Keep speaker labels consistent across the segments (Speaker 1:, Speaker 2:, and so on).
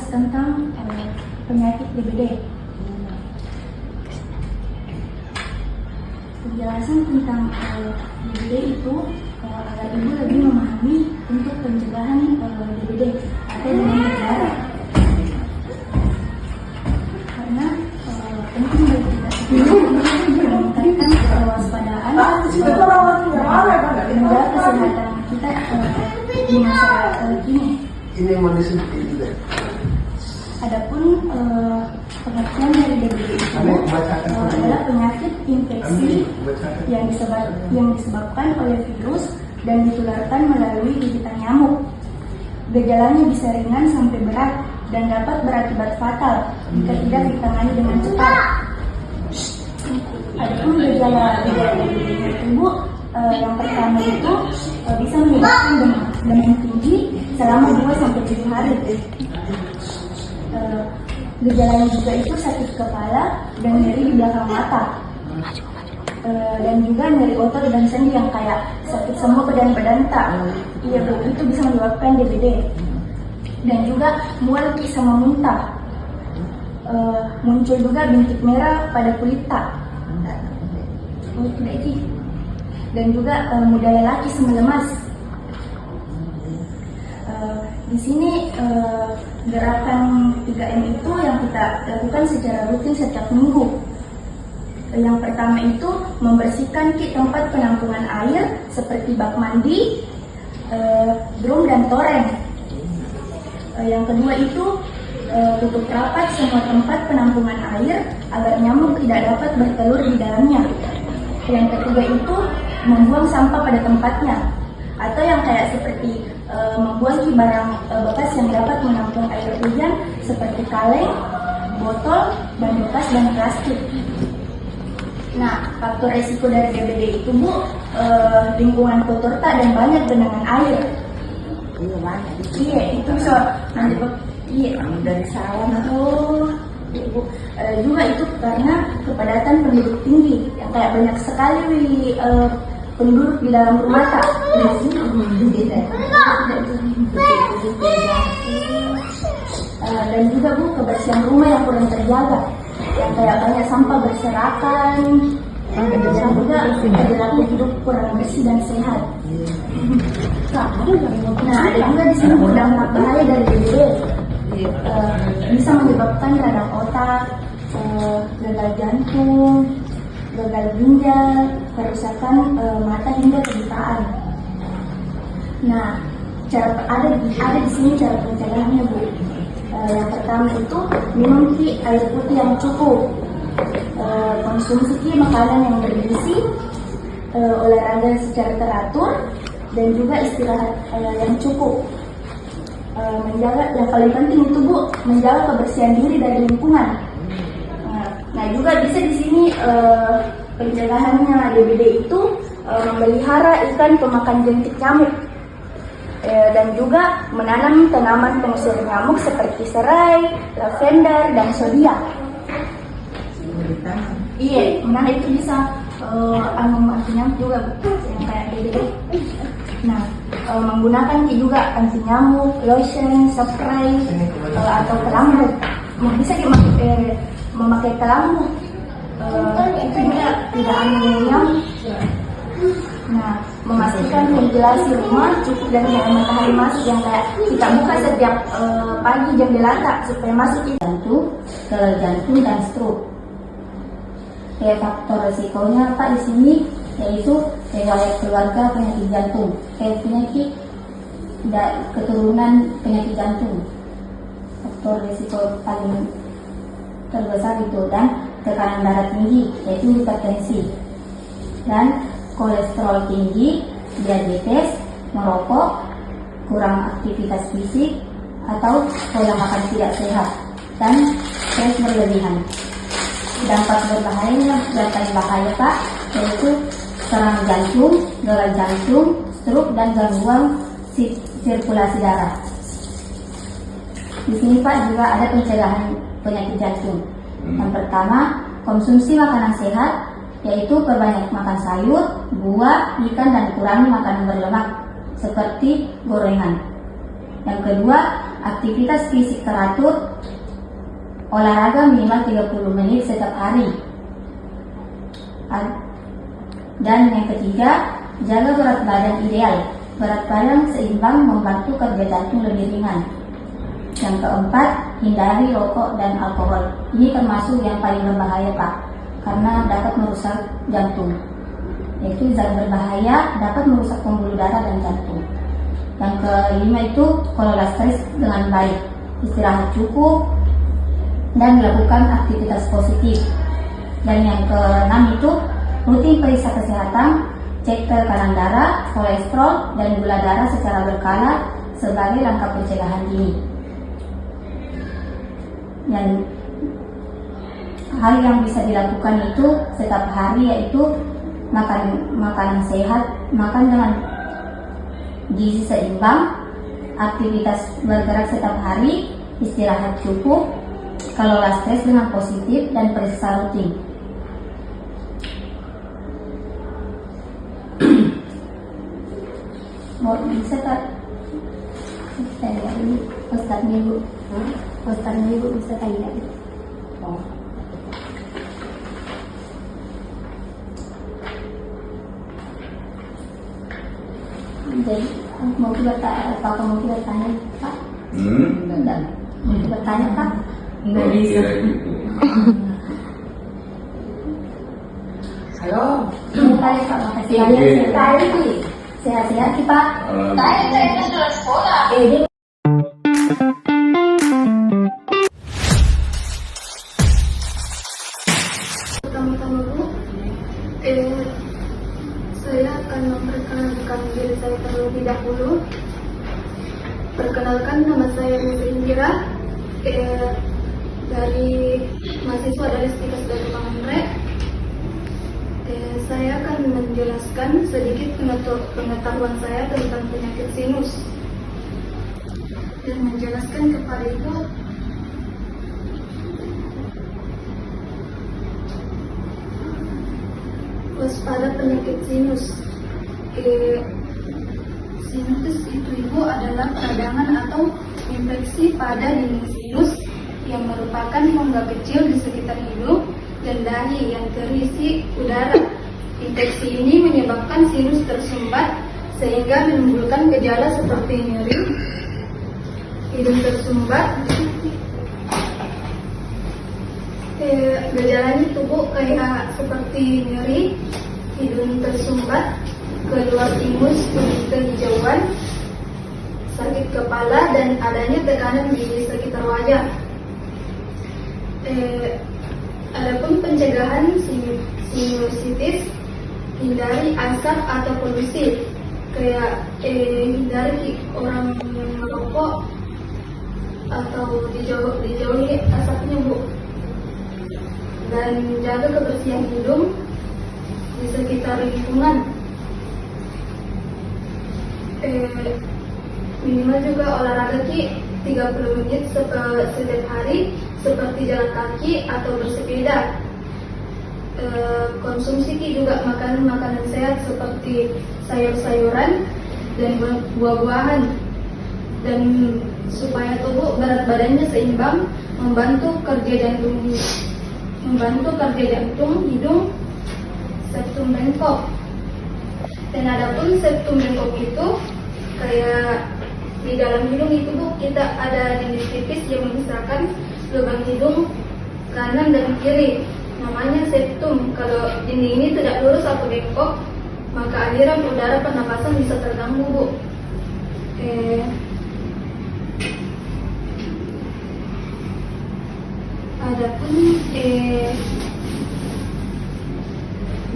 Speaker 1: tentang penyakit DBD. Penjelasan tentang DBD itu agar ibu lebih memahami untuk pencegahan DBD atau demam berdarah. Karena penting bagi kita meningkatkan kewaspadaan dan menjaga kesehatan kita di masa kini.
Speaker 2: Ini yang mau disebut juga.
Speaker 1: Adapun pengertian dari DBD itu adalah penyakit infeksi yang disebabkan oleh virus dan ditularkan melalui gigitan nyamuk. Gejalanya bisa ringan sampai berat dan dapat berakibat fatal jika tidak ditangani dengan cepat. Adapun gejala DBD itu yang pertama itu bisa menyebabkan demam tinggi selama 2-7 hari. Gejalanya juga itu sakit kepala dan nyeri di belakang mata, dan juga nyeri otot dan sendi yang kayak sakit semua badan tak. Iya Bu, itu bisa menyebabkan DBD. Dan juga mual sama muntah. Muncul juga bintik merah pada kulit tak. Dan juga mudah lelaki sama lemas. Di sini gerakan 3M itu yang kita lakukan secara rutin setiap minggu. Yang pertama itu membersihkan tempat penampungan air seperti bak mandi, drum dan toreng. Yang kedua itu tutup rapat semua tempat penampungan air agar nyamuk tidak dapat bertelur di dalamnya. Yang ketiga itu membuang sampah pada tempatnya, atau yang kayak seperti membuang barang bekas yang dapat menampung air hujan seperti kaleng, botol, ban bekas, dan plastik. Nah, faktor resiko dari DBD itu Bu, lingkungan kotor tak dan banyak genangan air.
Speaker 3: Iya banyak.
Speaker 1: Iya, itu bisa
Speaker 3: Dari sawah.
Speaker 1: Ibu, juga itu karena kepadatan penduduk tinggi yang kayak banyak sekali penduduk di dalam rumah tak. Dan juga Bu, kebersihan rumah yang kurang terjaga, yang kayak banyak sampah berserakan, dan juga perilaku hidup kurang bersih dan sehat. Nah, ada juga di sini dampak bahaya dari DBD. Bisa menyebabkan radang otak, gagal jantung, gagal ginjal, kerusakan mata hingga kebutaan. Nah, ada di sini cara pencegahannya Bu. Yang pertama itu minum air putih yang cukup, konsumsi makanan yang bergizi, olahraga secara teratur, dan juga istirahat yang cukup. Menjaga, yang paling penting itu Bu, menjaga kebersihan diri dari lingkungan. Nah juga bisa di sini pencegahannya DBD itu memelihara ikan pemakan jentik nyamuk, dan juga menanam tanaman pengusir nyamuk seperti serai, lavender, dan sodia. Iya, mana itu bisa mati nyamuk juga Bu, yang kayak DBD. Nah, menggunakan juga anti nyamuk, lotion, spray, atau pelambut. Bisa memakai pelambut, itu juga tidak nyamuk. Nah, memastikan ventilasi rumah cukup dari cahaya matahari masuk yang kayak kita buka setiap pagi jendela supaya masuk
Speaker 4: gagal jantung dan stroke. Faktor resikonya apa di sini? Yaitu riwayat keluarga penyakit jantung, penyakit keturunan penyakit jantung. Faktor risiko paling terbesar itu, dan tekanan darah tinggi yaitu hipertensi, dan kolesterol tinggi, diabetes, merokok, kurang aktivitas fisik atau pola makan tidak sehat, dan stres berlebihan. Dampak berbahaya Pak, yaitu serangan jantung, gagal jantung, stroke, dan gangguan sirkulasi darah. Di sini Pak juga ada pencegahan penyakit jantung. Yang pertama, konsumsi makanan sehat, yaitu perbanyak makan sayur, buah, ikan, dan kurangi makanan berlemak seperti gorengan. Yang kedua, aktivitas fisik teratur, olahraga minimal 30 menit setiap hari. Dan yang ketiga, jaga berat badan ideal. Berat badan seimbang membantu kerja jantung lebih ringan. Yang keempat, hindari rokok dan alkohol. Ini termasuk yang paling berbahaya, Pak, karena dapat merusak jantung. Yaitu zat berbahaya dapat merusak pembuluh darah dan jantung. Yang kelima itu, kelola stres dengan baik, istirahat cukup, dan melakukan aktivitas positif. Dan yang keenam itu, rutin periksa kesehatan, cek tekanan darah, kolesterol, dan gula darah secara berkala sebagai langkah pencegahan dini. Dan hal yang bisa dilakukan itu setiap hari yaitu makan makanan sehat, makan dengan gizi seimbang, aktivitas bergerak setiap hari, istirahat cukup, kelola stres dengan positif, dan periksa rutin. Mau bisa tak? Saya ini Ustaznya Ibu. Ustaznya Ibu bisa tanya.
Speaker 3: Oh.
Speaker 4: Jadi mau bertanya, apa mau bertanya, Pak? Enggak. Mau bertanya, Pak?
Speaker 3: Nggak bisa. Halo.
Speaker 4: Baik, Pak. Makasih banyak. Sekali. Sehat-sehat, sih, Pak.
Speaker 1: Saya adalah sekolah. Pertama-tama Bu, saya akan memperkenalkan diri saya terlebih dahulu. Perkenalkan, nama saya Nisa Indira, dari mahasiswa dari Stikes dari Panganre. Saya akan menjelaskan sedikit pengetahuan saya tentang penyakit sinus dan menjelaskan kepada Ibu waspada penyakit sinus. Sinus itu Ibu adalah peradangan atau infeksi pada dinding sinus yang merupakan rongga kecil di sekitar hidung dan dahi yang terisi udara. Infeksi ini menyebabkan sinus tersumbat sehingga menimbulkan gejala seperti nyeri, hidung tersumbat. Gejalanya tubuh kayak seperti nyeri, hidung tersumbat, keluar ingus kuning kehijauan, sakit kepala, dan adanya tekanan di sekitar wajah. Adapun pencegahan sinusitis, hindari asap atau polusi, kayak hindari orang yang merokok atau dijauhi asapnya Bu, dan jaga kebersihan hidung di sekitar lingkungan. Minimal juga olahraga 30 menit setiap hari, seperti jalan kaki atau bersepeda. Konsumsi juga makanan sehat seperti sayur-sayuran dan buah-buahan, dan supaya tubuh berat badannya seimbang, membantu kerja jantung, hidung, septum bengkok. Dan adapun septum bengkok itu kayak di dalam hidung itu Bu, kita ada dinding tipis yang memisahkan lubang hidung kanan dan kiri, namanya septum. Kalau dinding ini tidak lurus atau bengkok, maka aliran udara pernapasan bisa terganggu Bu. Adapun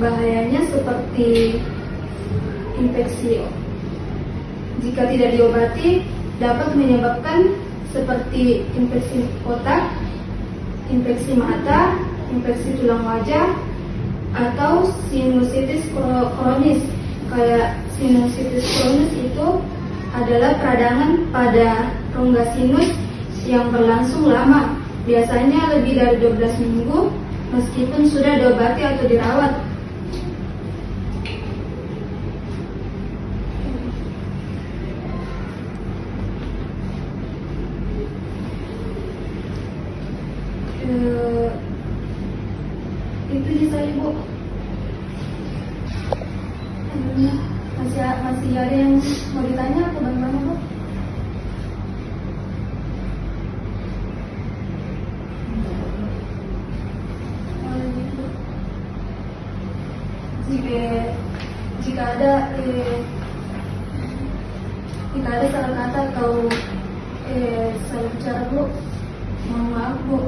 Speaker 1: bahayanya seperti infeksi, jika tidak diobati dapat menyebabkan seperti infeksi otak, infeksi mata, infeksi tulang wajah, atau sinusitis kronis. Kayak sinusitis kronis itu adalah peradangan pada rongga sinus yang berlangsung lama, biasanya lebih dari 12 minggu, meskipun sudah diobati atau dirawat. Itu bisa Ibu. Masih ada yang mau ditanya atau bagaimana Bu? Jika ada salah kata atau salah bicara Bu, mohon maaf Bu.